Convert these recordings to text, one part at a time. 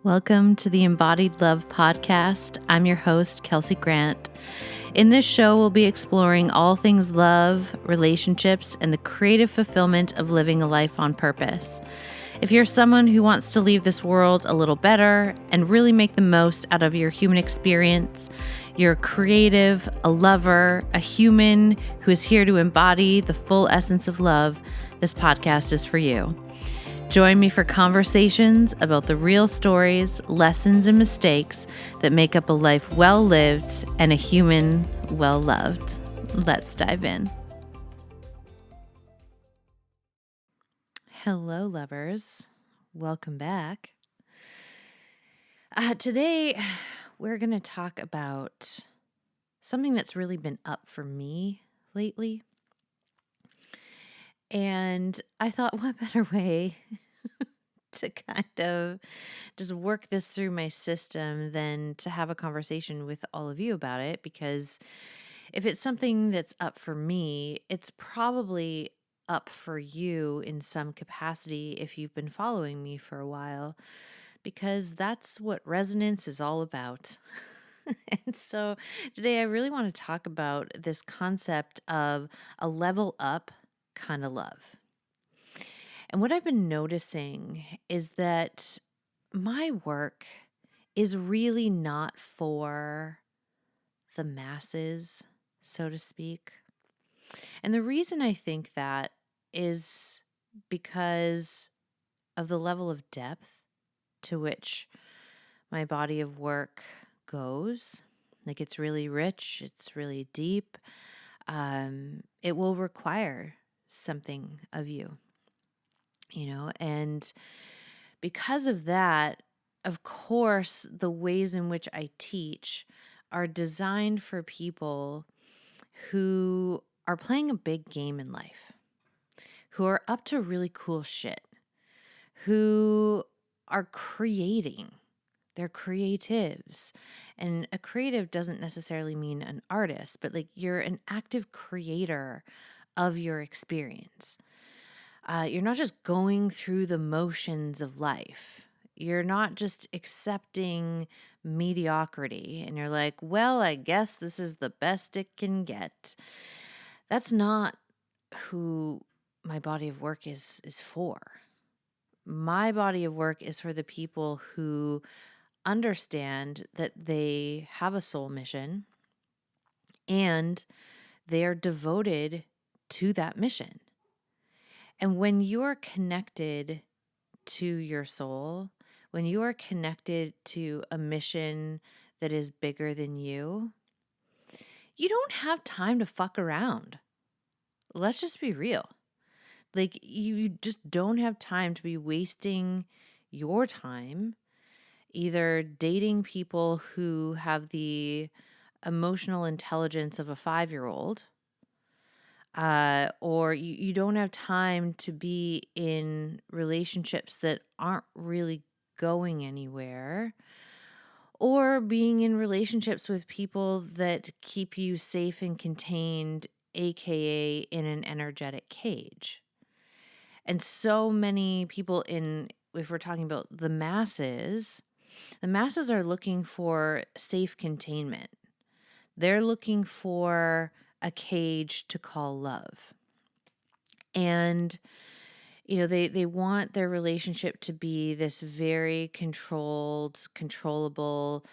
Welcome to the Embodied Love Podcast. I'm your host, Kelsey Grant. In this show, we'll be exploring all things love, relationships, and the creative fulfillment of living a life on purpose. If you're someone who wants to leave this world a little better and really make the most out of your human experience, you're a creative, a lover, a human who is here to embody the full essence of love, this podcast is for you. Join me for conversations about the real stories, lessons, and mistakes that make up a life well lived and a human well loved. Let's dive in. Hello, lovers. Welcome back. Today, we're going to talk about something that's really been up for me lately. And I thought, what better way to kind of just work this through my system than to have a conversation with all of you about it? Because if it's something that's up for me, it's probably up for you in some capacity if you've been following me for a while, because that's what resonance is all about. And so today I really want to talk about this concept of a level up kind of love. And what I've been noticing is that my work is really not for the masses, so to speak. And the reason I think that is because of the level of depth to which my body of work goes. Like, it's really rich, it's really deep. It will require something of you, and because of that, of course, the ways in which I teach are designed for people who are playing a big game in life, who are up to really cool shit, who are creating. They're creatives. And a creative doesn't necessarily mean an artist, but like you're an active creator of your experience. You're not just going through the motions of life. You're not just accepting mediocrity and you're like, well, I guess this is the best it can get. That's not who my body of work is for. My body of work is for the people who understand that they have a soul mission and they are devoted to that mission. And when you're connected to your soul, when you are connected to a mission that is bigger than you don't have time to fuck around. Let's just be real. Like, you just don't have time to be wasting your time either dating people who have the emotional intelligence of a 5-year-old, or you don't have time to be in relationships that aren't really going anywhere, or being in relationships with people that keep you safe and contained, aka in an energetic cage. And so many people if we're talking about the masses are looking for safe containment. They're looking for a cage to call love. And, they want their relationship to be this very controlled, controllable,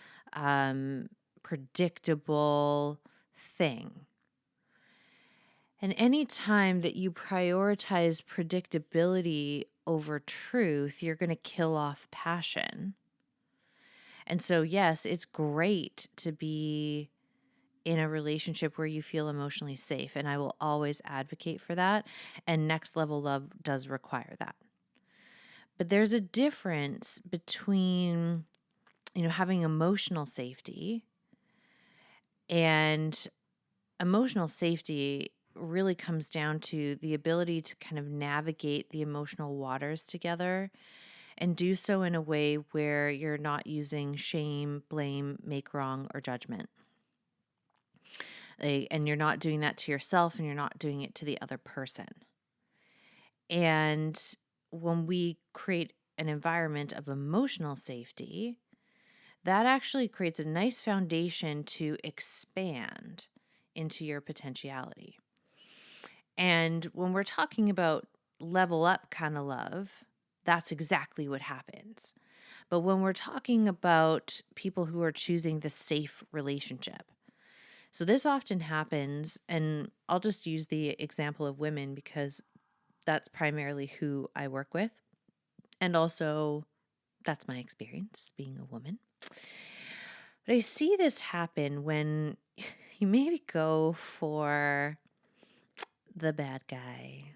predictable thing. And any time that you prioritize predictability over truth, you're going to kill off passion. And so, yes, it's great to be in a relationship where you feel emotionally safe. And I will always advocate for that. And next level love does require that. But there's a difference between, having emotional safety, and emotional safety really comes down to the ability to kind of navigate the emotional waters together and do so in a way where you're not using shame, blame, make wrong, or judgment. And you're not doing that to yourself and you're not doing it to the other person. And when we create an environment of emotional safety, that actually creates a nice foundation to expand into your potentiality. And when we're talking about level up kind of love, that's exactly what happens. But when we're talking about people who are choosing the safe relationship, so this often happens, and I'll just use the example of women because that's primarily who I work with. And also, that's my experience being a woman. But I see this happen when you maybe go for the bad guy,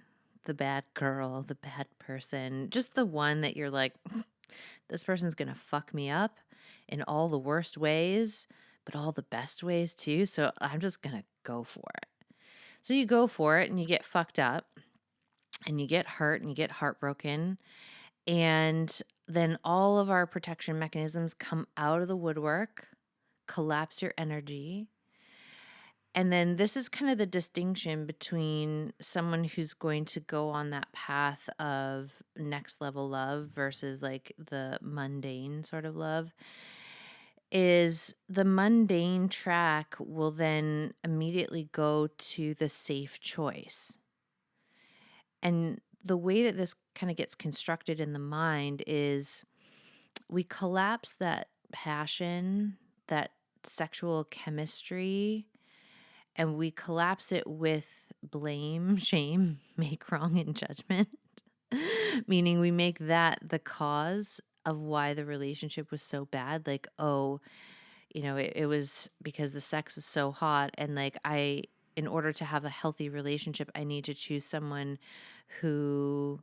the bad girl, the bad person, just the one that you're like, this person's going to fuck me up in all the worst ways, but all the best ways too. So I'm just going to go for it. So you go for it and you get fucked up and you get hurt and you get heartbroken. And then all of our protection mechanisms come out of the woodwork, collapse your energy. And then this is kind of the distinction between someone who's going to go on that path of next level love versus like the mundane sort of love. Is the mundane track will then immediately go to the safe choice. And the way that this kind of gets constructed in the mind is we collapse that passion, that sexual chemistry, and we collapse it with blame, shame, make wrong, and judgment. Meaning we make that the cause of why the relationship was so bad. Like, oh, it was because the sex was so hot. And like, in order to have a healthy relationship, I need to choose someone who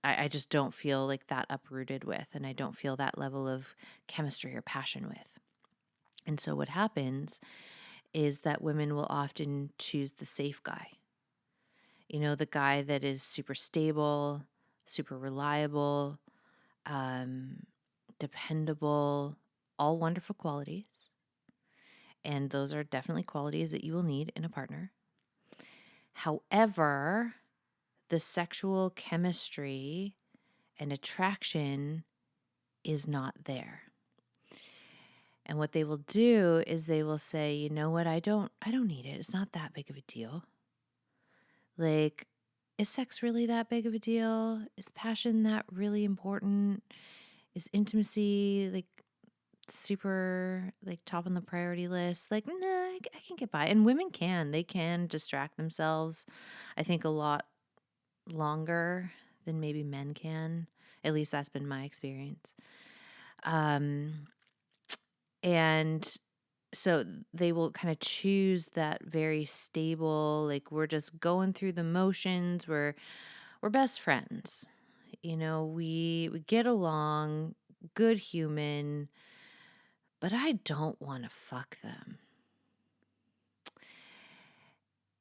I just don't feel like that uprooted with, and I don't feel that level of chemistry or passion with. And so what happens is that women will often choose the safe guy. The guy that is super stable, super reliable, dependable, all wonderful qualities. And those are definitely qualities that you will need in a partner. However, the sexual chemistry and attraction is not there. And what they will do is they will say, you know what, I don't need it. It's not that big of a deal. Like, is sex really that big of a deal? Is passion that really important? Is intimacy like super like top on the priority list? Like, nah, I can get by. And women they can distract themselves, I think, a lot longer than maybe men can. At least that's been my experience. And so they will kind of choose that very stable, like we're just going through the motions, we're best friends. We get along, good human, but I don't want to fuck them.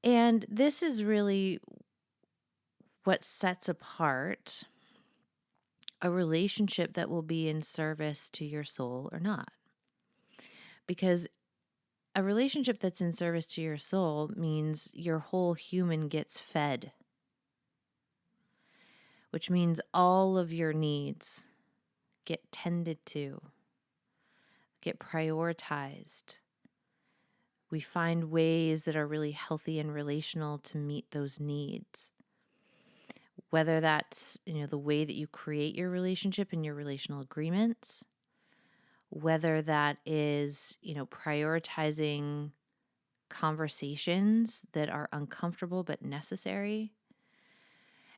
And this is really what sets apart a relationship that will be in service to your soul or not. Because a relationship that's in service to your soul means your whole human gets fed, which means all of your needs get tended to, get prioritized. We find ways that are really healthy and relational to meet those needs. Whether that's, the way that you create your relationship and your relational agreements, whether that is, prioritizing conversations that are uncomfortable but necessary.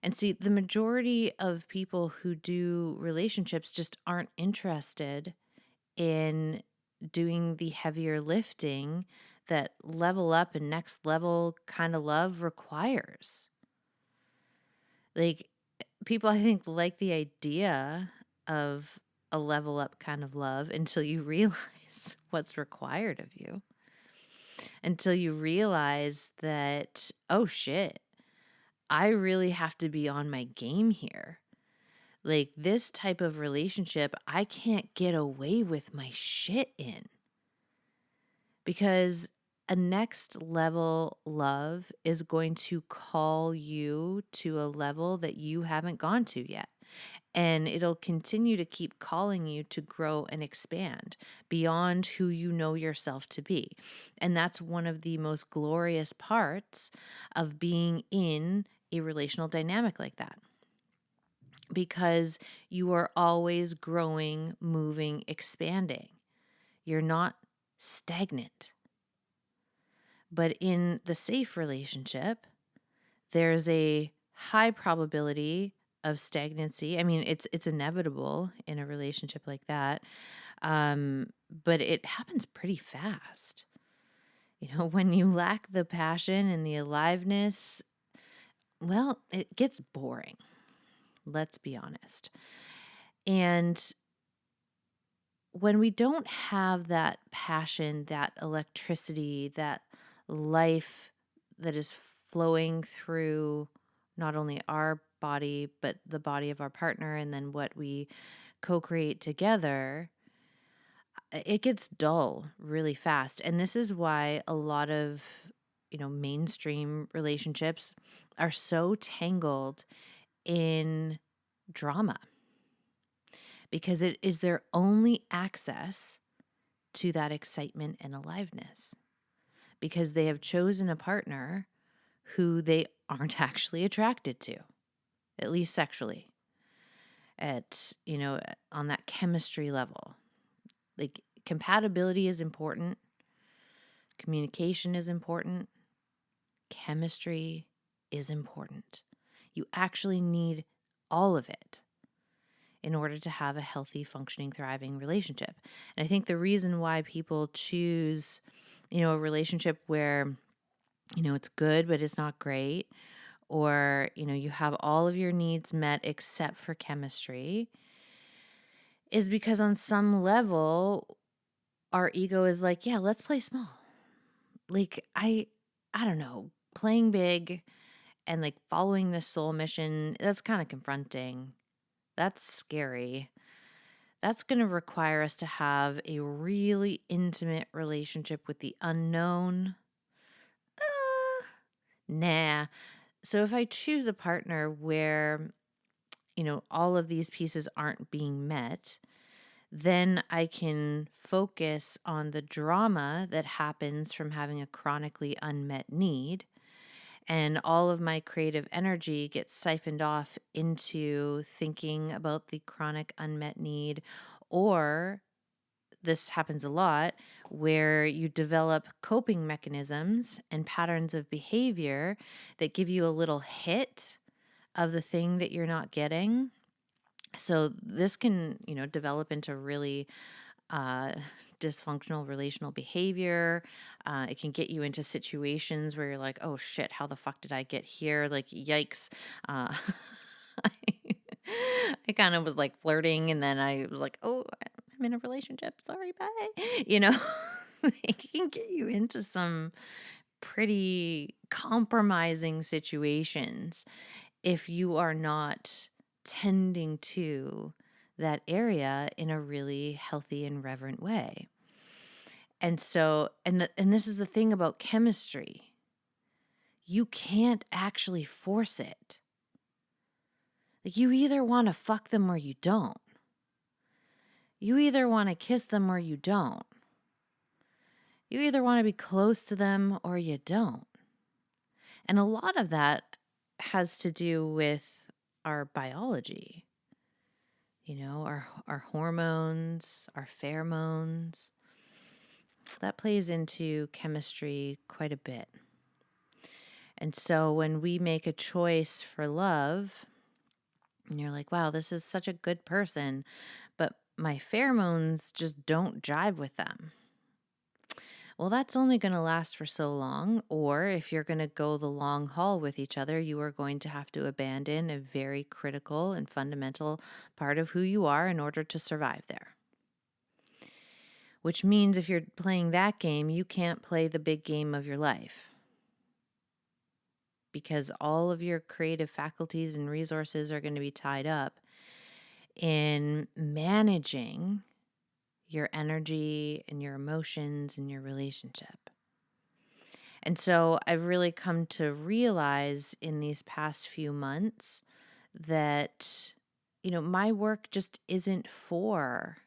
And see, the majority of people who do relationships just aren't interested in doing the heavier lifting that level up and next level kind of love requires. Like, people, I think, like the idea of a level up kind of love until you realize what's required of you. Until you realize that, oh shit, I really have to be on my game here. Like, this type of relationship, I can't get away with my shit in. Because a next level love is going to call you to a level that you haven't gone to yet. And it'll continue to keep calling you to grow and expand beyond who you know yourself to be. And that's one of the most glorious parts of being in a relational dynamic like that, because you are always growing, moving, expanding. You're not stagnant. But in the safe relationship, there's a high probability of stagnancy. I mean, it's inevitable in a relationship like that, but it happens pretty fast. When you lack the passion and the aliveness, well, it gets boring. Let's be honest. And when we don't have that passion, that electricity, that life that is flowing through not only our body, but the body of our partner, and then what we co create together, it gets dull really fast. And this is why a lot of, mainstream relationships are so tangled in drama, because it is their only access to that excitement and aliveness, because they have chosen a partner who they aren't actually attracted to, at least sexually, on that chemistry level. Like, compatibility is important, communication is important, chemistry is important. You actually need all of it in order to have a healthy, functioning, thriving relationship. And I think the reason why people choose, a relationship where, it's good, but it's not great, or, you have all of your needs met except for chemistry, is because on some level, our ego is like, yeah, let's play small. Like, I don't know, playing big and like following this soul mission, that's kind of confronting. That's scary. That's going to require us to have a really intimate relationship with the unknown. Nah. So if I choose a partner where, all of these pieces aren't being met, then I can focus on the drama that happens from having a chronically unmet need. And all of my creative energy gets siphoned off into thinking about the chronic unmet need. Or this happens a lot, where you develop coping mechanisms and patterns of behavior that give you a little hit of the thing that you're not getting. So this can, develop into really uh, dysfunctional relational behavior. It can get you into situations where you're like, oh shit, how the fuck did I get here? Like, yikes. Uh, I kind of was like flirting, and then I was like, oh, I'm in a relationship. Sorry, bye. It can get you into some pretty compromising situations if you are not tending to that area in a really healthy and reverent way. And so, and this is the thing about chemistry. You can't actually force it. Like, you either want to fuck them or you don't. You either want to kiss them or you don't. You either want to be close to them or you don't. And a lot of that has to do with our biology. Our hormones, our pheromones. That plays into chemistry quite a bit. And so when we make a choice for love, and you're like, wow, this is such a good person, but my pheromones just don't jive with them. Well, that's only going to last for so long. Or if you're going to go the long haul with each other, you are going to have to abandon a very critical and fundamental part of who you are in order to survive there. Which means if you're playing that game, you can't play the big game of your life, because all of your creative faculties and resources are going to be tied up in managing your energy and your emotions and your relationship. And so I've really come to realize in these past few months that, my work just isn't for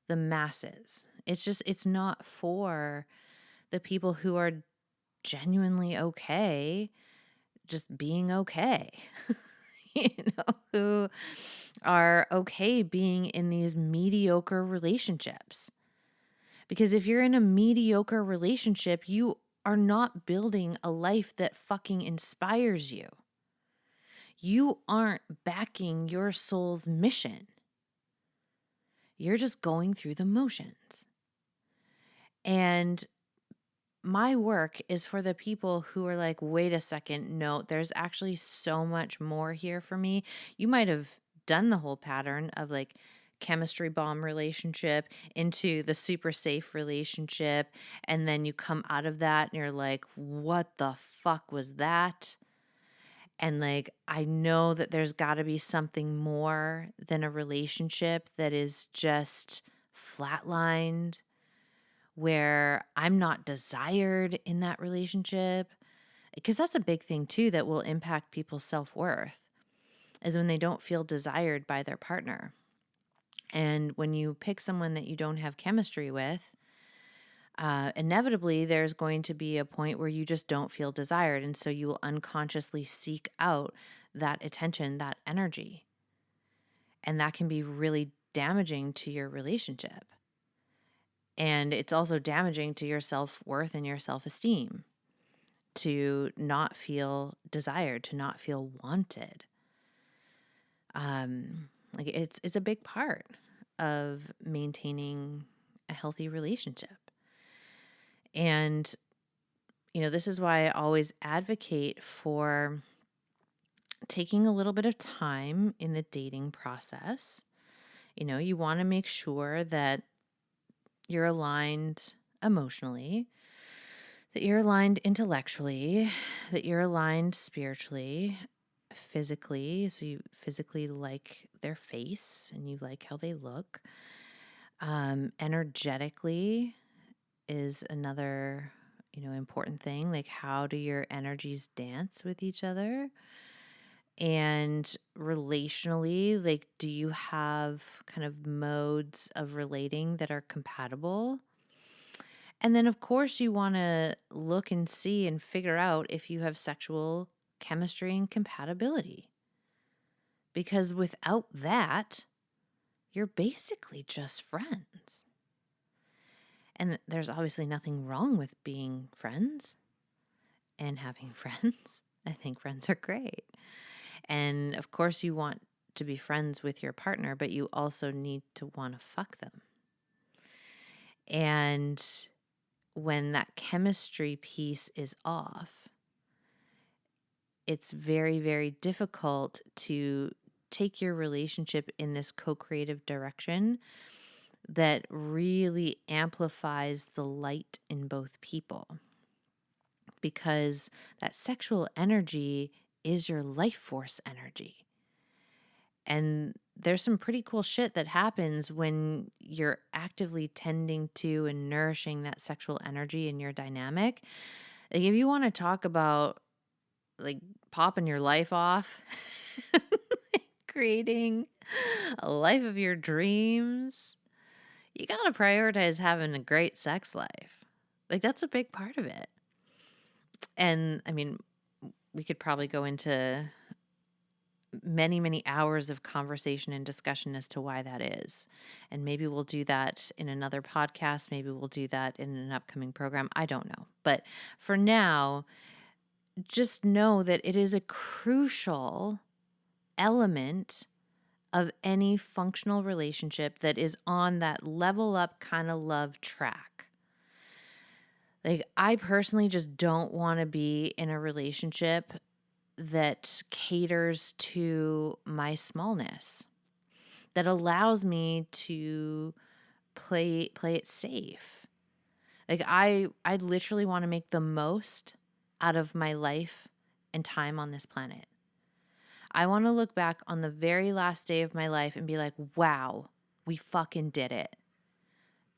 the masses. It's not for the people who are genuinely okay, just being okay, who are okay being in these mediocre relationships. Because if you're in a mediocre relationship, you are not building a life that fucking inspires you. You aren't backing your soul's mission. You're just going through the motions. And my work is for the people who are like, wait a second, no, there's actually so much more here for me. You might have done the whole pattern of like chemistry bomb relationship into the super safe relationship. And then you come out of that and you're like, what the fuck was that? And like, I know that there's got to be something more than a relationship that is just flatlined, where I'm not desired in that relationship. Because that's a big thing too that will impact people's self-worth, is when they don't feel desired by their partner. And when you pick someone that you don't have chemistry with, inevitably there's going to be a point where you just don't feel desired. And so you will unconsciously seek out that attention, that energy. And that can be really damaging to your relationship. And it's also damaging to your self-worth and your self-esteem to not feel desired, to not feel wanted. Like it's a big part of maintaining a healthy relationship. And this is why I always advocate for taking a little bit of time in the dating process. You want to make sure that you're aligned emotionally, that you're aligned intellectually, that you're aligned spiritually, physically. So you physically like their face and you like how they look. Energetically is another, important thing. Like, how do your energies dance with each other? And relationally, like, do you have kind of modes of relating that are compatible? And then, of course, you want to look and see and figure out if you have sexual chemistry and compatibility. Because without that, you're basically just friends. And there's obviously nothing wrong with being friends and having friends. I think friends are great. And of course, you want to be friends with your partner, but you also need to want to fuck them. And when that chemistry piece is off, it's very, very difficult to take your relationship in this co-creative direction that really amplifies the light in both people. Because that sexual energy is your life force energy. And there's some pretty cool shit that happens when you're actively tending to and nourishing that sexual energy in your dynamic. Like, if you want to talk about like popping your life off, creating a life of your dreams, you got to prioritize having a great sex life. Like, that's a big part of it. And I mean, we could probably go into many, many hours of conversation and discussion as to why that is. And maybe we'll do that in another podcast. Maybe we'll do that in an upcoming program. I don't know. But for now, just know that it is a crucial element of any functional relationship that is on that level up kind of love track. Like, I personally just don't want to be in a relationship that caters to my smallness, that allows me to play it safe. Like, I literally want to make the most out of my life and time on this planet. I want to look back on the very last day of my life and be like, wow, we fucking did it.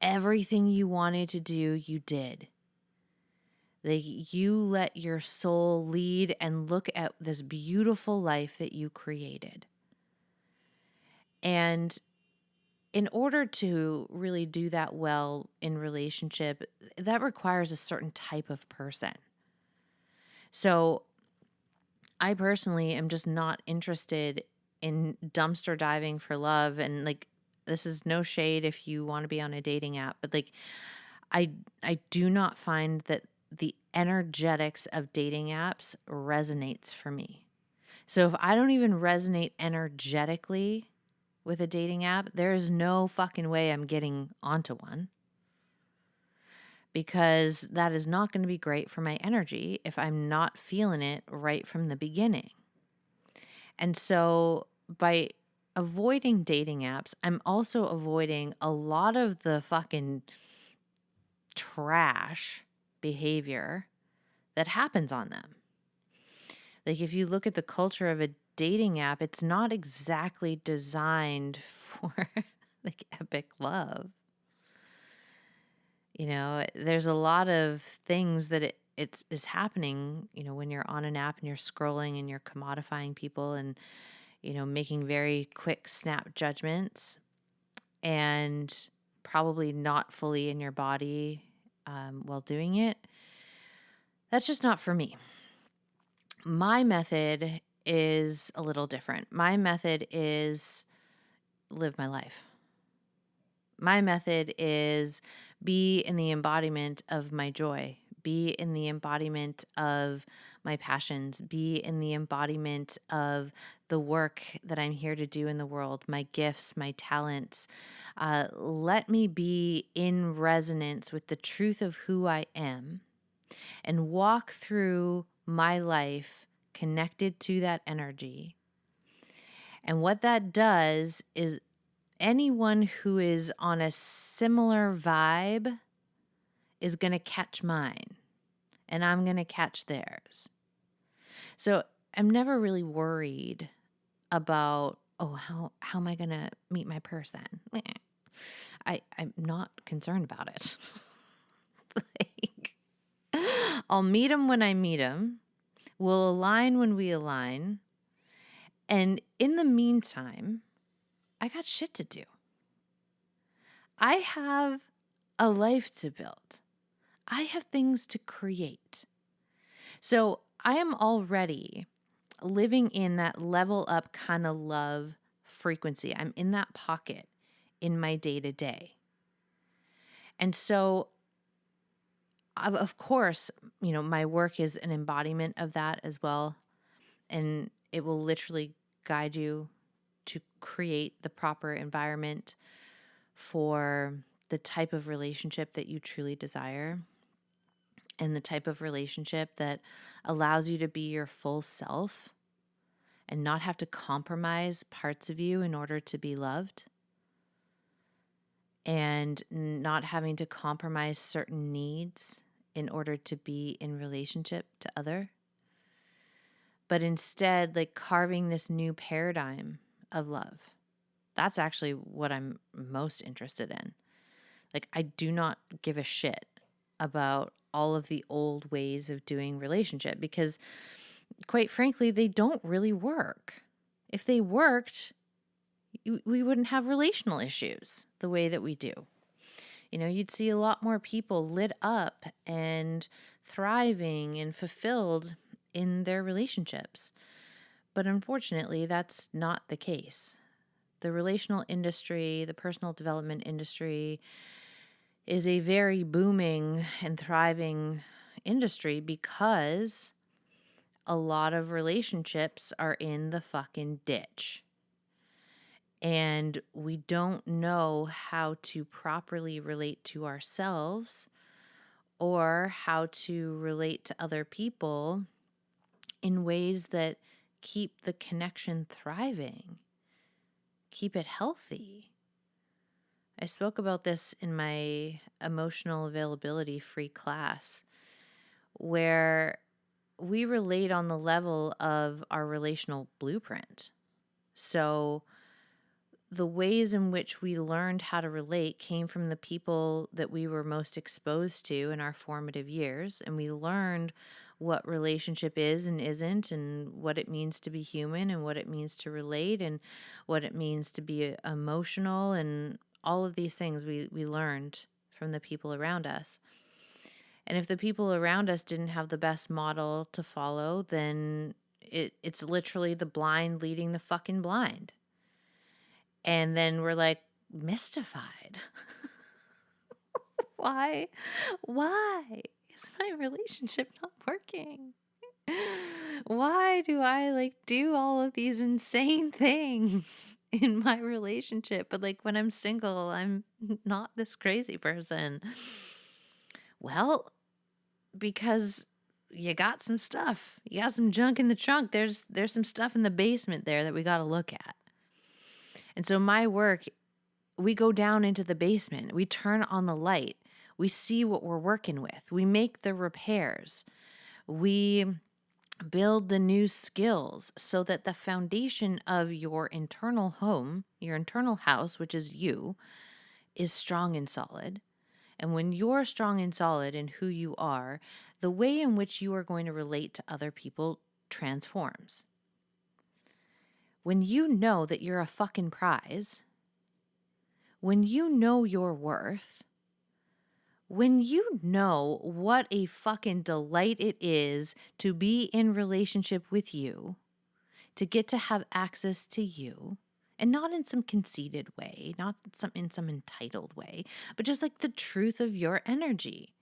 Everything you wanted to do, you did. Like, you let your soul lead and look at this beautiful life that you created. And in order to really do that well in relationship, that requires a certain type of person. So I personally am just not interested in dumpster diving for love. And like, this is no shade if you want to be on a dating app, but like, I do not find that the energetics of dating apps resonates for me. So if I don't even resonate energetically with a dating app, there is no fucking way I'm getting onto one, because that is not going to be great for my energy if I'm not feeling it right from the beginning. And so by avoiding dating apps, I'm also avoiding a lot of the fucking trash behavior that happens on them. Like, if you look at the culture of a dating app, it's not exactly designed for like epic love. You know, there's a lot of things that it is happening, you know, when you're on an app and you're scrolling and you're commodifying people and, you know, making very quick snap judgments and probably not fully in your body while doing it. That's just not for me. My method is a little different. My method is live my life. My method is be in the embodiment of my joy, be in the embodiment of my passions, be in the embodiment of the work that I'm here to do in the world, my gifts, my talents. Let me be in resonance with the truth of who I am and walk through my life connected to that energy. And what that does is anyone who is on a similar vibe is going to catch mine, and I'm going to catch theirs. So I'm never really worried about, oh, how am I going to meet my person? I'm not concerned about it. Like, I'll meet him when I meet him. We'll align when we align. And in the meantime, I got shit to do. I have a life to build. I have things to create. So I am already living in that level up kind of love frequency. I'm in that pocket in my day to day. And so, of course, you know, my work is an embodiment of that as well. And it will literally guide you to create the proper environment for the type of relationship that you truly desire and the type of relationship that allows you to be your full self and not have to compromise parts of you in order to be loved, and not having to compromise certain needs in order to be in relationship to other, but instead like carving this new paradigm of love. That's actually what I'm most interested in. Like, I do not give a shit about all of the old ways of doing relationship, because quite frankly, they don't really work. If they worked, we wouldn't have relational issues the way that we do. You know, you'd see a lot more people lit up and thriving and fulfilled in their relationships. But unfortunately, that's not the case. The relational industry, the personal development industry, is a very booming and thriving industry because a lot of relationships are in the fucking ditch. And we don't know how to properly relate to ourselves or how to relate to other people in ways that keep the connection thriving, keep it healthy. I spoke about this in my emotional availability free class, where we relate on the level of our relational blueprint. So the ways in which we learned how to relate came from the people that we were most exposed to in our formative years. And we learned what relationship is and isn't, and what it means to be human, and what it means to relate, and what it means to be emotional, and all of these things we learned from the people around us. And if the people around us didn't have the best model to follow, then it's literally the blind leading the fucking blind. And then we're like mystified. Why? Why is my relationship not working? Why do I like do all of these insane things in my relationship? But like when I'm single, I'm not this crazy person. Well, because you got some stuff. You got some junk in the trunk. There's some stuff in the basement there that we got to look at. And so my work, we go down into the basement. We turn on the light. We see what we're working with. We make the repairs. We build the new skills so that the foundation of your internal home, your internal house, which is you, is strong and solid. And when you're strong and solid in who you are, the way in which you are going to relate to other people transforms. When you know that you're a fucking prize, when you know your worth, when you know what a fucking delight it is to be in relationship with you, to get to have access to you, and not in some conceited way, not in some entitled way, but just like the truth of your energy.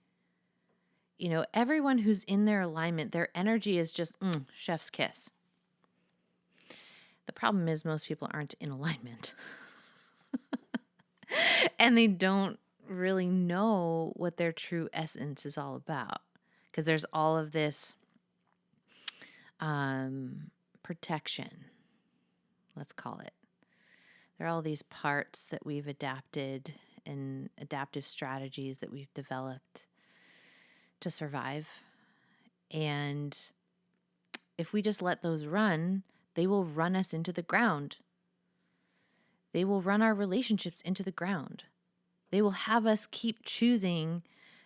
You know, everyone who's in their alignment, their energy is just chef's kiss. The problem is most people aren't in alignment. And they don't really know what their true essence is all about. Because there's all of this protection, let's call it. There are all these parts that we've adapted and adaptive strategies that we've developed to survive. And if we just let those run, they will run us into the ground. They will run our relationships into the ground. They will have us keep choosing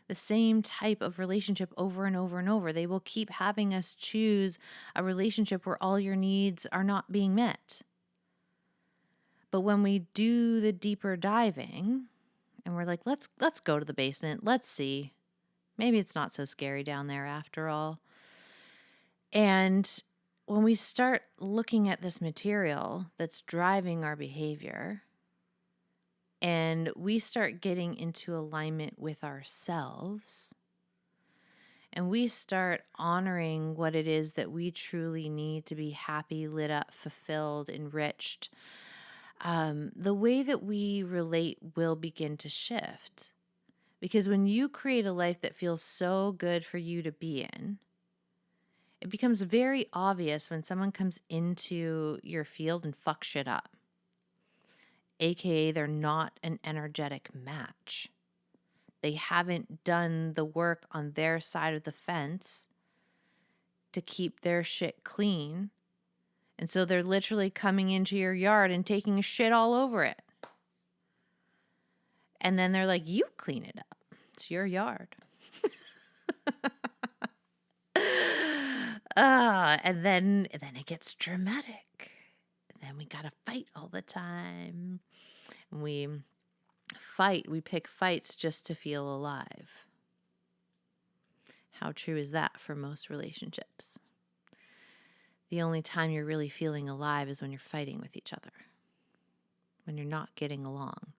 the same type of relationship over and over and over. They will keep having us choose a relationship where all your needs are not being met. But when we do the deeper diving and we're like, let's go to the basement, let's see. Maybe it's not so scary down there after all. And when we start looking at this material that's driving our behavior, and we start getting into alignment with ourselves, and we start honoring what it is that we truly need to be happy, lit up, fulfilled, enriched, the way that we relate will begin to shift. Because when you create a life that feels so good for you to be in, it becomes very obvious when someone comes into your field and fucks shit up. AKA, they're not an energetic match. They haven't done the work on their side of the fence to keep their shit clean. And so they're literally coming into your yard and taking a shit all over it. And then they're like, you clean it up. It's your yard. And then it gets dramatic. And then we gotta fight all the time. And we pick fights just to feel alive. How true is that for most relationships? The only time you're really feeling alive is when you're fighting with each other, when you're not getting along.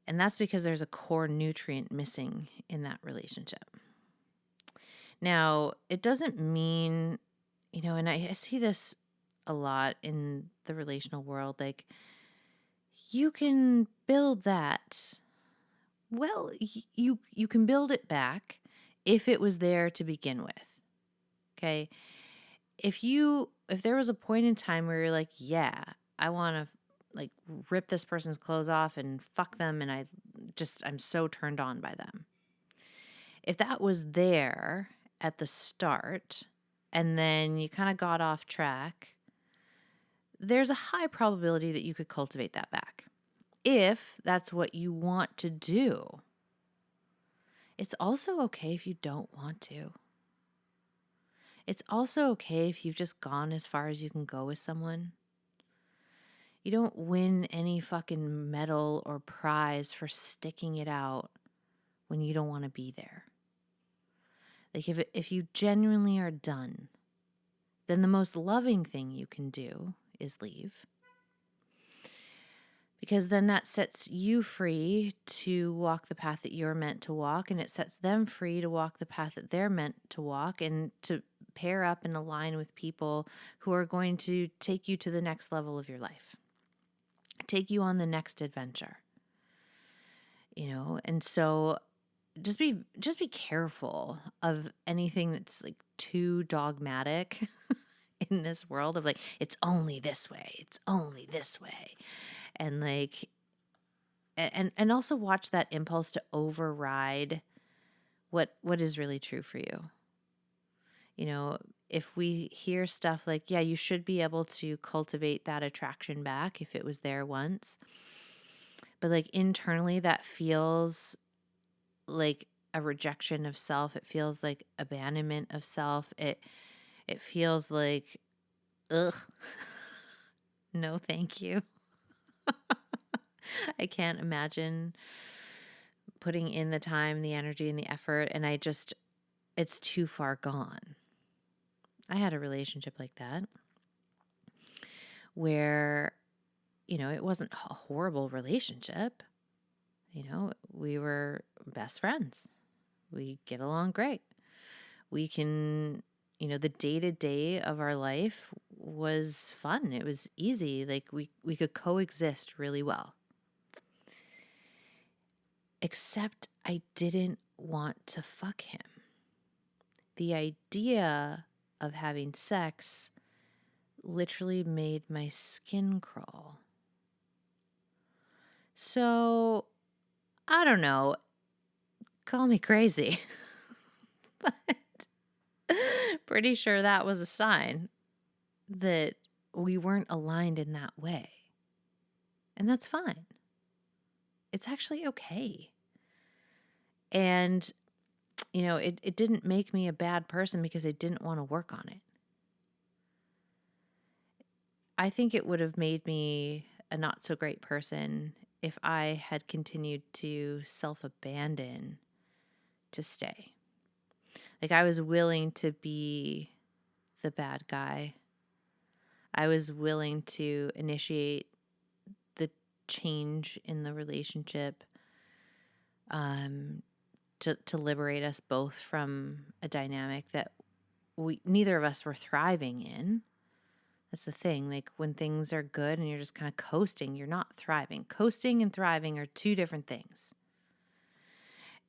And that's because there's a core nutrient missing in that relationship. Now, it doesn't mean, and I see this a lot in the relational world, like, you can build that. Well, you can build it back if it was there to begin with. Okay? If there was a point in time where you're like, yeah, I want to like rip this person's clothes off and fuck them, and I'm so turned on by them. If that was there at the start and then you kind of got off track, there's a high probability that you could cultivate that back. If that's what you want to do. It's also okay if you don't want to. It's also okay if you've just gone as far as you can go with someone. You don't win any fucking medal or prize for sticking it out when you don't want to be there. Like if you genuinely are done, then the most loving thing you can do is leave. Because then that sets you free to walk the path that you're meant to walk, and it sets them free to walk the path that they're meant to walk, and to pair up and align with people who are going to take you to the next level of your life, take you on the next adventure. And so just be careful of anything that's like too dogmatic in this world of like, it's only this way, it's only this way. And like, and also watch that impulse to override what is really true for you. If we hear stuff like, yeah, you should be able to cultivate that attraction back if it was there once, but like internally that feels like a rejection of self. It feels like abandonment of self. It feels like, ugh, no, thank you. I can't imagine putting in the time, the energy, and the effort. And it's too far gone. I had a relationship like that where, it wasn't a horrible relationship. We were best friends. We get along great. We can, the day-to-day of our life was fun. It was easy. Like we could coexist really well. Except I didn't want to fuck him. The idea of having sex literally made my skin crawl. So, I don't know. Call me crazy. But pretty sure that was a sign that we weren't aligned in that way. And that's fine. It's actually okay. And, it didn't make me a bad person because I didn't want to work on it. I think it would have made me a not so great person if I had continued to self-abandon to stay. Like I was willing to be the bad guy. I was willing to initiate the change in the relationship, to liberate us both from a dynamic that neither of us were thriving in. That's the thing. Like when things are good and you're just kind of coasting, you're not thriving. Coasting and thriving are two different things.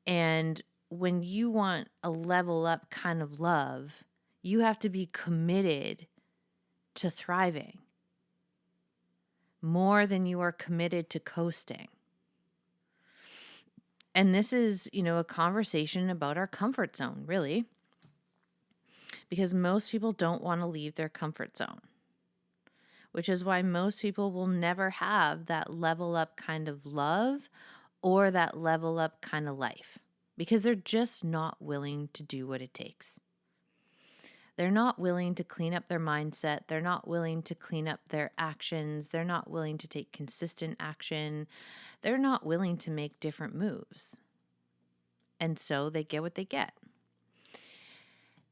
And when you want a level up kind of love, you have to be committed to thriving more than you are committed to coasting. And this is, a conversation about our comfort zone, really. Because most people don't want to leave their comfort zone, which is why most people will never have that level up kind of love or that level up kind of life, because they're just not willing to do what it takes. They're not willing to clean up their mindset. They're not willing to clean up their actions. They're not willing to take consistent action. They're not willing to make different moves. And so they get what they get.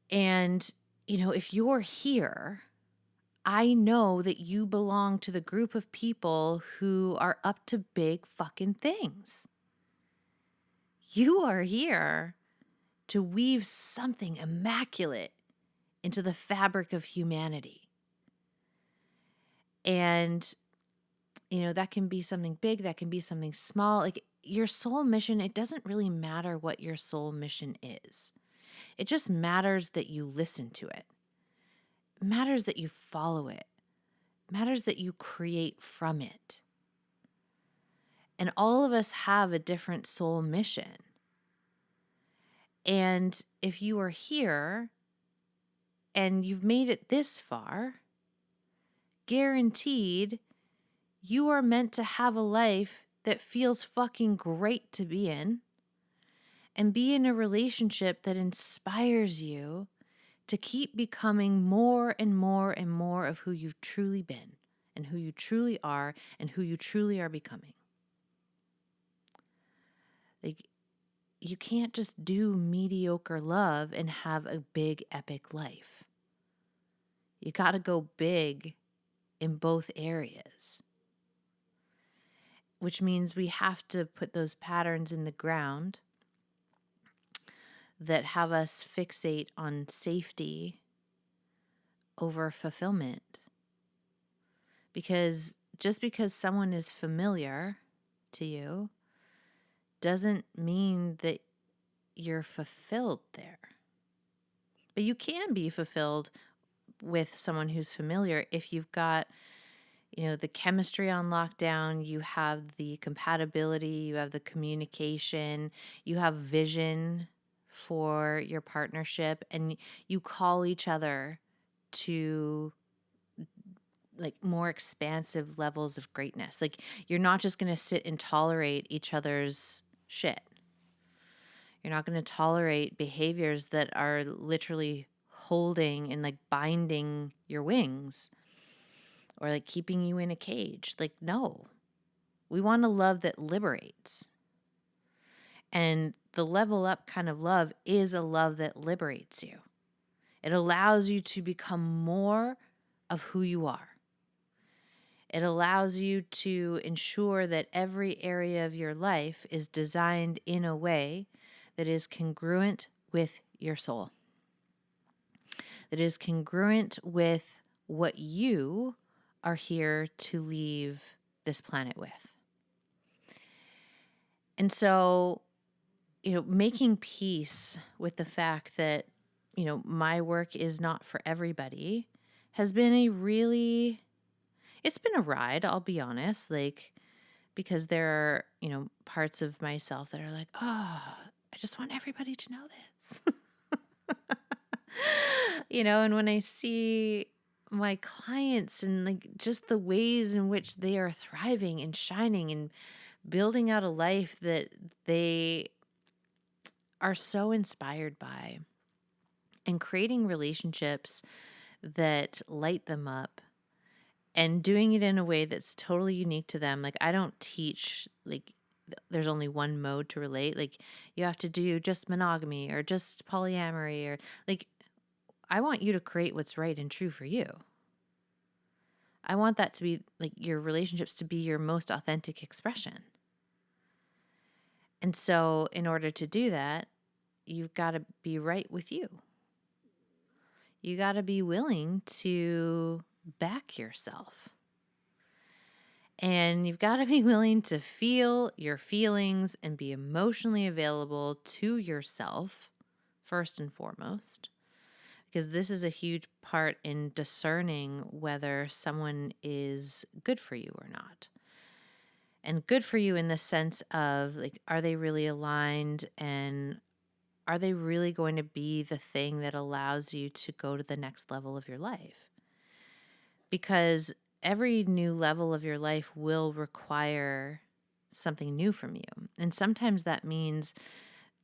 And, if you're here, I know that you belong to the group of people who are up to big fucking things. You are here to weave something immaculate into the fabric of humanity. And, that can be something big, that can be something small. Like your soul mission, it doesn't really matter what your soul mission is. It just matters that you listen to it. It matters that you follow it. It matters that you create from it. And all of us have a different soul mission. And if you are here and you've made it this far, guaranteed you are meant to have a life that feels fucking great to be in, and be in a relationship that inspires you to keep becoming more and more and more of who you've truly been and who you truly are and who you truly are becoming. Like, you can't just do mediocre love and have a big, epic life. You got to go big in both areas, which means we have to put those patterns in the ground that have us fixate on safety over fulfillment. Because just because someone is familiar to you doesn't mean that you're fulfilled there. But you can be fulfilled with someone who's familiar if you've got, the chemistry on lockdown, you have the compatibility, you have the communication, you have vision for your partnership, and you call each other to like more expansive levels of greatness. Like, you're not just going to sit and tolerate each other's shit. You're not going to tolerate behaviors that are literally holding and like binding your wings or like keeping you in a cage. Like, no, we want a love that liberates. And the level up kind of love is a love that liberates you. It allows you to become more of who you are. It allows you to ensure that every area of your life is designed in a way that is congruent with your soul, that is congruent with what you are here to leave this planet with. And so, making peace with the fact that, my work is not for everybody has been it's been a ride, I'll be honest, like, because there are, parts of myself that are like, oh, I just want everybody to know this. And when I see my clients and like just the ways in which they are thriving and shining and building out a life that they are so inspired by and creating relationships that light them up and doing it in a way that's totally unique to them. Like, I don't teach like there's only one mode to relate. Like, you have to do just monogamy or just polyamory, or like, I want you to create what's right and true for you. I want that to be like your relationships to be your most authentic expression. And so in order to do that, you've got to be right with you. You got to be willing to back yourself. And you've got to be willing to feel your feelings and be emotionally available to yourself, first and foremost, because this is a huge part in discerning whether someone is good for you or not. And good for you in the sense of, like, are they really aligned, and are they really going to be the thing that allows you to go to the next level of your life? Because every new level of your life will require something new from you. And sometimes that means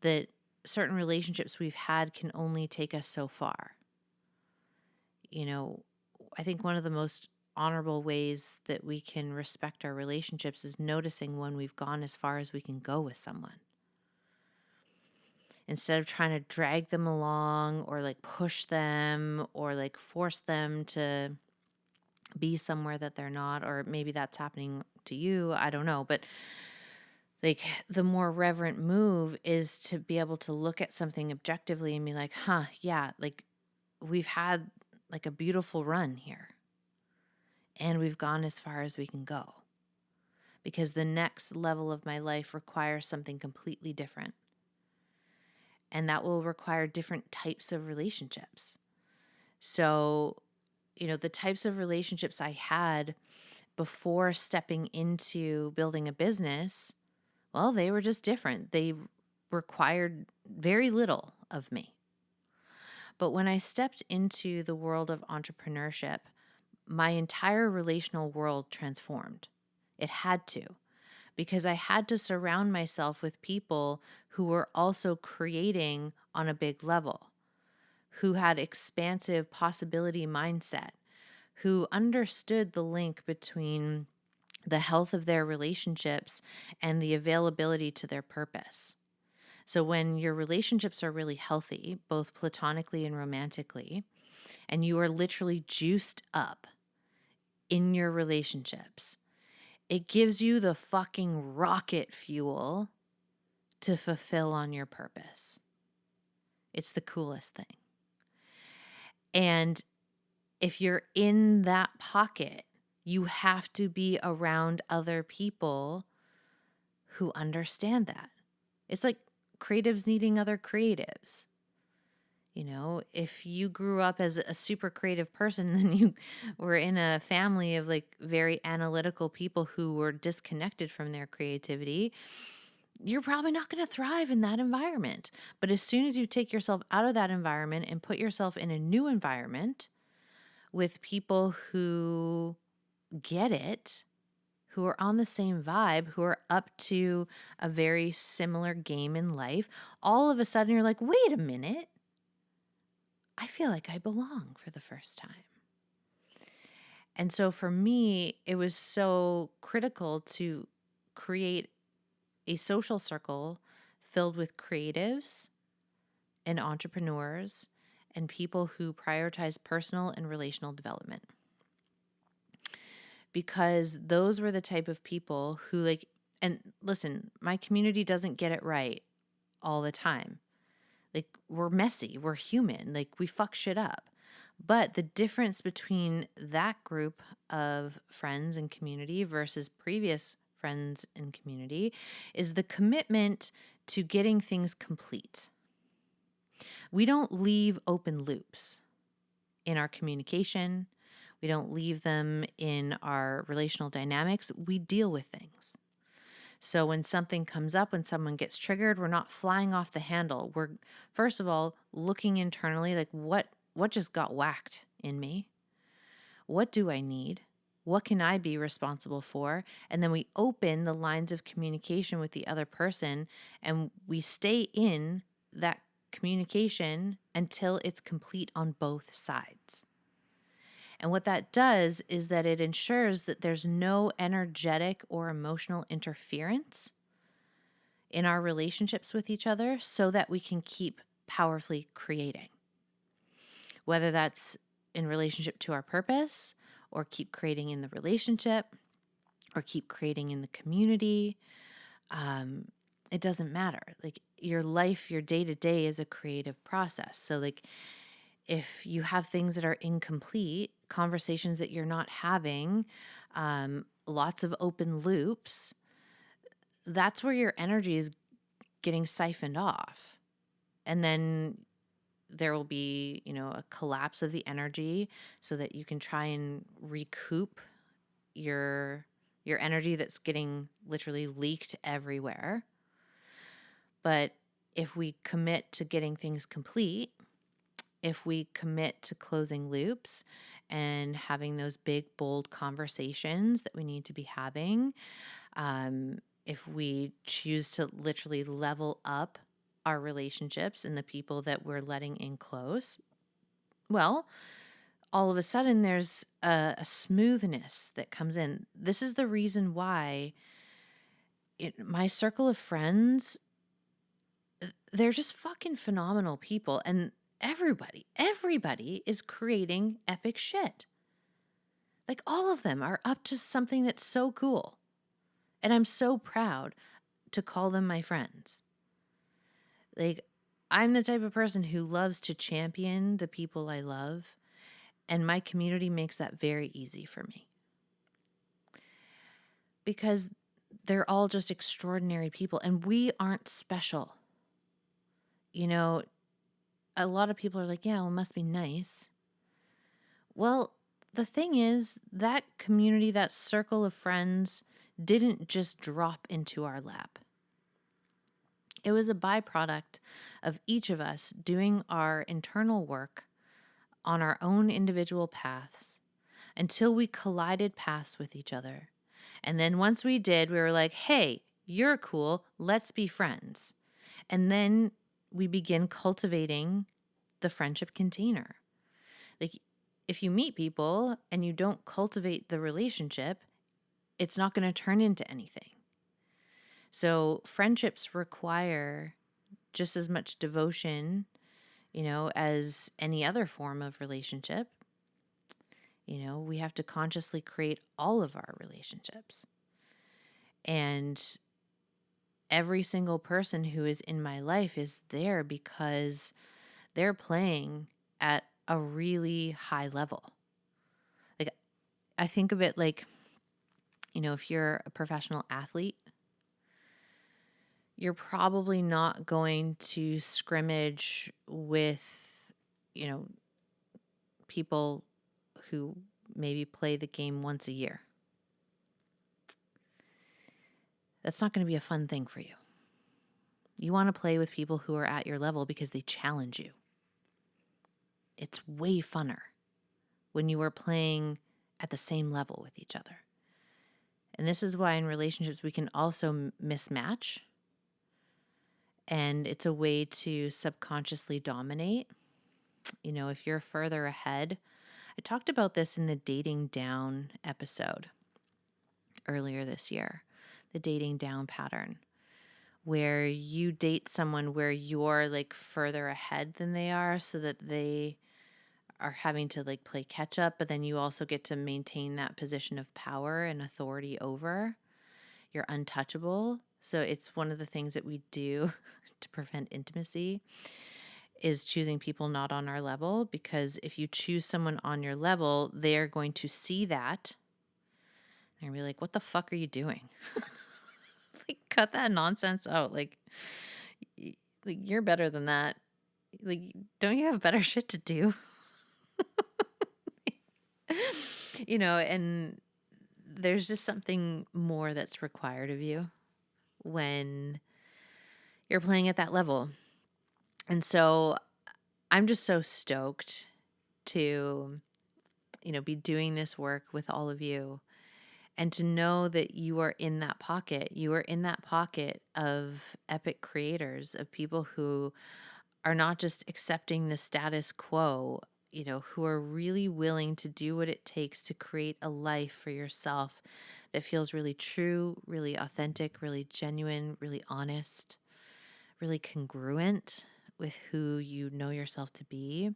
that certain relationships we've had can only take us so far. I think one of the most honorable ways that we can respect our relationships is noticing when we've gone as far as we can go with someone. Instead of trying to drag them along or like push them or like force them to be somewhere that they're not, or maybe that's happening to you, I don't know. But like, the more reverent move is to be able to look at something objectively and be like, yeah, like, we've had like a beautiful run here and we've gone as far as we can go, because the next level of my life requires something completely different. And that will require different types of relationships. So, the types of relationships I had before stepping into building a business, well, they were just different. They required very little of me. But when I stepped into the world of entrepreneurship, my entire relational world transformed. It had to, because I had to surround myself with people who were also creating on a big level, who had expansive possibility mindset, who understood the link between the health of their relationships and the availability to their purpose. So when your relationships are really healthy, both platonically and romantically, and you are literally juiced up in your relationships, it gives you the fucking rocket fuel to fulfill on your purpose. It's the coolest thing. And if you're in that pocket, you have to be around other people who understand that. It's like creatives needing other creatives. You know, if you grew up as a super creative person, then you were in a family of like very analytical people who were disconnected from their creativity, you're probably not going to thrive in that environment. But as soon as you take yourself out of that environment and put yourself in a new environment with people who get it, who are on the same vibe, who are up to a very similar game in life, all of a sudden you're like, wait a minute, I feel like I belong for the first time. And so for me, it was so critical to create a social circle filled with creatives and entrepreneurs and people who prioritize personal and relational development. Because those were the type of people who like, and listen, my community doesn't get it right all the time. Like, we're messy, we're human, like we fuck shit up. But the difference between that group of friends and community versus previous friends and community is the commitment to getting things complete. We don't leave open loops in our communication. We don't leave them in our relational dynamics. We deal with things. So when something comes up, when someone gets triggered, we're not flying off the handle. We're, first of all, looking internally, like what just got whacked in me? What do I need? What can I be responsible for? And then we open the lines of communication with the other person and we stay in that communication until it's complete on both sides. And what that does is that it ensures that there's no energetic or emotional interference in our relationships with each other so that we can keep powerfully creating. Whether that's in relationship to our purpose, or keep creating in the relationship, or keep creating in the community, it doesn't matter. Like your life, your day-to-day is a creative process. So like if you have things that are incomplete, conversations that you're not having, lots of open loops, that's where your energy is getting siphoned off. And then there will be, a collapse of the energy so that you can try and recoup your energy that's getting literally leaked everywhere. But if we commit to getting things complete, if we commit to closing loops and having those big, bold conversations that we need to be having, if we choose to literally level up our relationships and the people that we're letting in close, well, all of a sudden there's a smoothness that comes in. This is the reason why my circle of friends, they're just fucking phenomenal people. And everybody is creating epic shit. Like all of them are up to something that's so cool. And I'm so proud to call them my friends. Like, I'm the type of person who loves to champion the people I love, and my community makes that very easy for me. Because they're all just extraordinary people, and we aren't special. A lot of people are like, yeah, well, it must be nice. Well, the thing is, that community, that circle of friends, didn't just drop into our lap. It was a byproduct of each of us doing our internal work on our own individual paths until we collided paths with each other. And then once we did, we were like, hey, you're cool, let's be friends. And then we begin cultivating the friendship container. Like, if you meet people and you don't cultivate the relationship, it's not going to turn into anything. So friendships require just as much devotion, as any other form of relationship. We have to consciously create all of our relationships. And every single person who is in my life is there because they're playing at a really high level. Like, I think of it like, if you're a professional athlete, you're probably not going to scrimmage with, people who maybe play the game once a year. That's not going to be a fun thing for you. You want to play with people who are at your level because they challenge you. It's way funner when you are playing at the same level with each other. And this is why in relationships we can also mismatch. And it's a way to subconsciously dominate. If you're further ahead, I talked about this in the dating down episode earlier this year, the dating down pattern, where you date someone where you're like further ahead than they are so that they are having to like play catch up, but then you also get to maintain that position of power and authority over. You're untouchable. So it's one of the things that we do to prevent intimacy is choosing people not on our level, because if you choose someone on your level, they're going to see that. They're going to be like, what the fuck are you doing? Like, cut that nonsense out. Like, you're better than that. Like, don't you have better shit to do? And there's just something more that's required of you when you're playing at that level. And so I'm just so stoked to, be doing this work with all of you and to know that you are in that pocket. You are in that pocket of epic creators, of people who are not just accepting the status quo, who are really willing to do what it takes to create a life for yourself that feels really true, really authentic, really genuine, really honest, really congruent with who you know yourself to be.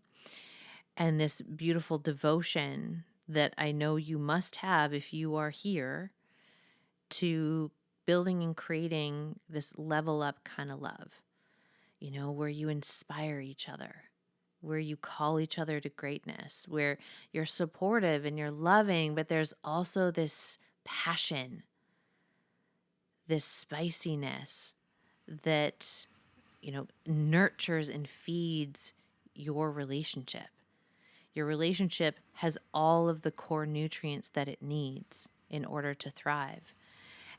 And this beautiful devotion that I know you must have if you are here to building and creating this level up kind of love, where you inspire each other, where you call each other to greatness, where you're supportive and you're loving, but there's also this passion, this spiciness that, nurtures and feeds your relationship. Your relationship has all of the core nutrients that it needs in order to thrive.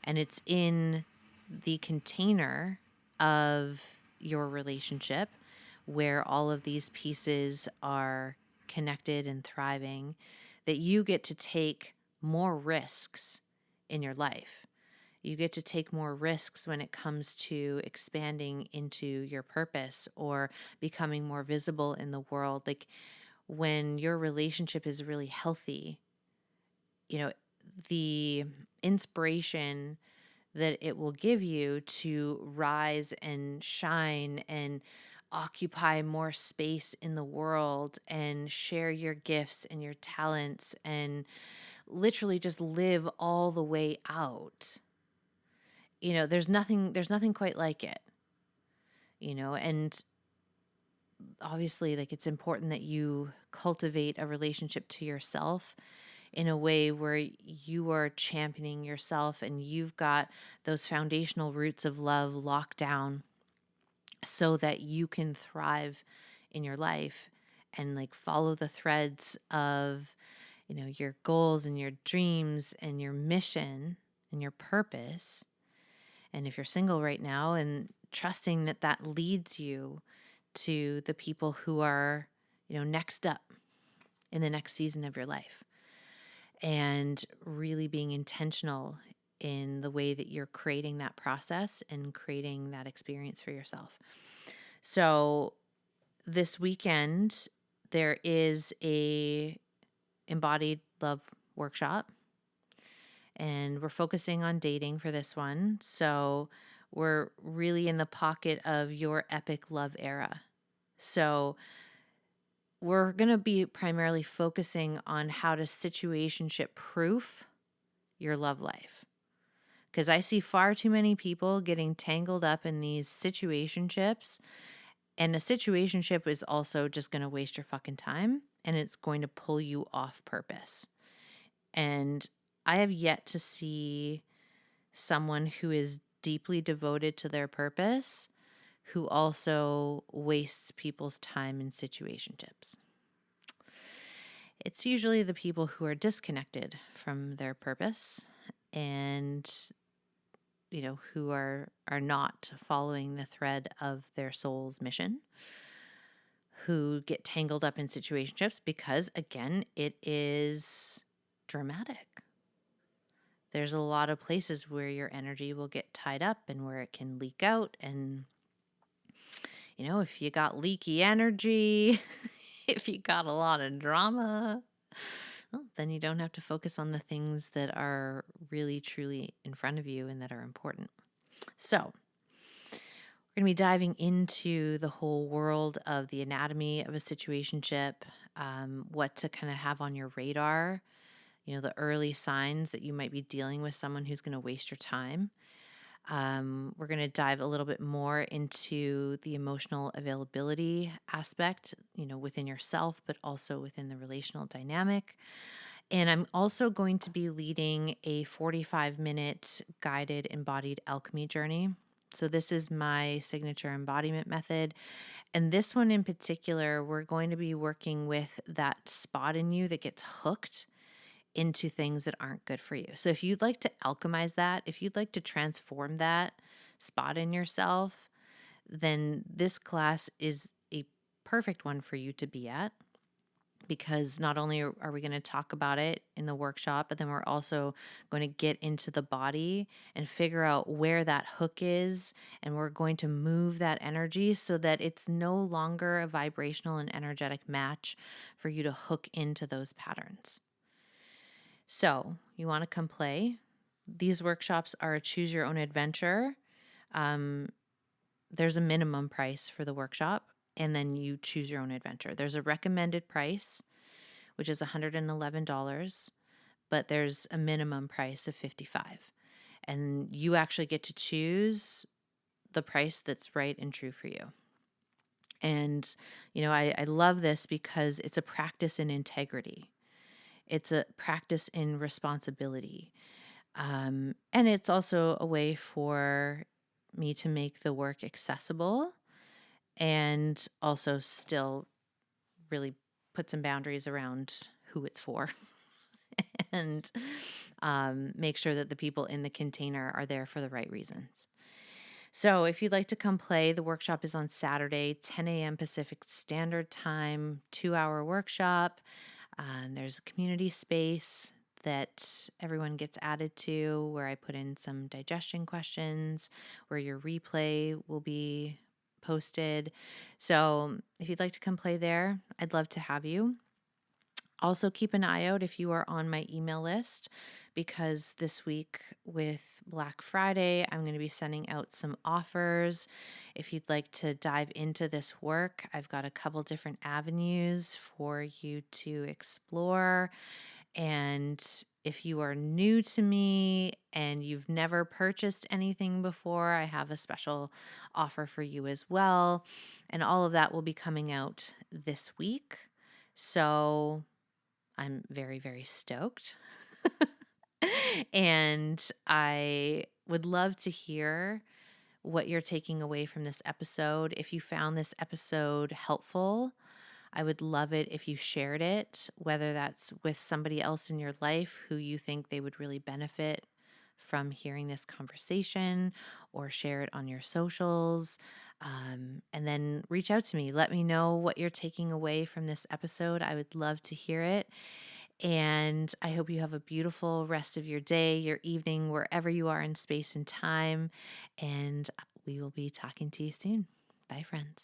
And it's in the container of your relationship where all of these pieces are connected and thriving that you get to take more risks in your life. You get to take more risks when it comes to expanding into your purpose or becoming more visible in the world. Like, when your relationship is really healthy, the inspiration that it will give you to rise and shine and occupy more space in the world and share your gifts and your talents and literally just live all the way out. There's nothing quite like it. And obviously, like, it's important that you cultivate a relationship to yourself in a way where you are championing yourself and you've got those foundational roots of love locked down so that you can thrive in your life and like follow the threads of, your goals and your dreams and your mission and your purpose. And if you're single right now, and trusting that that leads you to the people who are, next up in the next season of your life, and really being intentional in the way that you're creating that process and creating that experience for yourself. So this weekend, there is a embodied love workshop, and we're focusing on dating for this one. So we're really in the pocket of your epic love era. So we're going to be primarily focusing on how to situationship proof your love life. Because I see far too many people getting tangled up in these situationships. And a situationship is also just going to waste your fucking time, and it's going to pull you off purpose. And I have yet to see someone who is deeply devoted to their purpose who also wastes people's time in situationships. It's usually the people who are disconnected from their purpose and who are not following the thread of their soul's mission, who get tangled up in situationships because, again, it is dramatic. There's a lot of places where your energy will get tied up and where it can leak out. And, if you got leaky energy, if you got a lot of drama, well, then you don't have to focus on the things that are really, truly in front of you and that are important. So we're going to be diving into the whole world of the anatomy of a situationship, what to kind of have on your radar, the early signs that you might be dealing with someone who's going to waste your time. We're going to dive a little bit more into the emotional availability aspect, within yourself, but also within the relational dynamic. And I'm also going to be leading a 45-minute guided embodied alchemy journey. So this is my signature embodiment method. And this one in particular, we're going to be working with that spot in you that gets hooked into things that aren't good for you. So if you'd like to alchemize that, if you'd like to transform that spot in yourself, then this class is a perfect one for you to be at, because not only are we going to talk about it in the workshop, but then we're also going to get into the body and figure out where that hook is, and we're going to move that energy so that it's no longer a vibrational and energetic match for you to hook into those patterns. So you want to come play. These workshops are a choose your own adventure. There's a minimum price for the workshop, and then you choose your own adventure. There's a recommended price, which is $111, but there's a minimum price of $55. And you actually get to choose the price that's right and true for you. And, I love this because it's a practice in integrity. It's a practice in responsibility. And it's also a way for me to make the work accessible and also still really put some boundaries around who it's for and make sure that the people in the container are there for the right reasons. So if you'd like to come play, the workshop is on Saturday, 10 a.m. Pacific Standard Time, 2-hour workshop. There's a community space that everyone gets added to where I put in some digestion questions, where your replay will be posted. So if you'd like to come play there, I'd love to have you. Also, keep an eye out if you are on my email list, because this week with Black Friday, I'm going to be sending out some offers. If you'd like to dive into this work, I've got a couple different avenues for you to explore. And if you are new to me and you've never purchased anything before, I have a special offer for you as well. And all of that will be coming out this week. So I'm very, very stoked. And I would love to hear what you're taking away from this episode. If you found this episode helpful, I would love it if you shared it, whether that's with somebody else in your life who you think they would really benefit from hearing this conversation, or share it on your socials. And then reach out to me. Let me know what you're taking away from this episode. I would love to hear it. And I hope you have a beautiful rest of your day, your evening, wherever you are in space and time. And we will be talking to you soon. Bye, friends.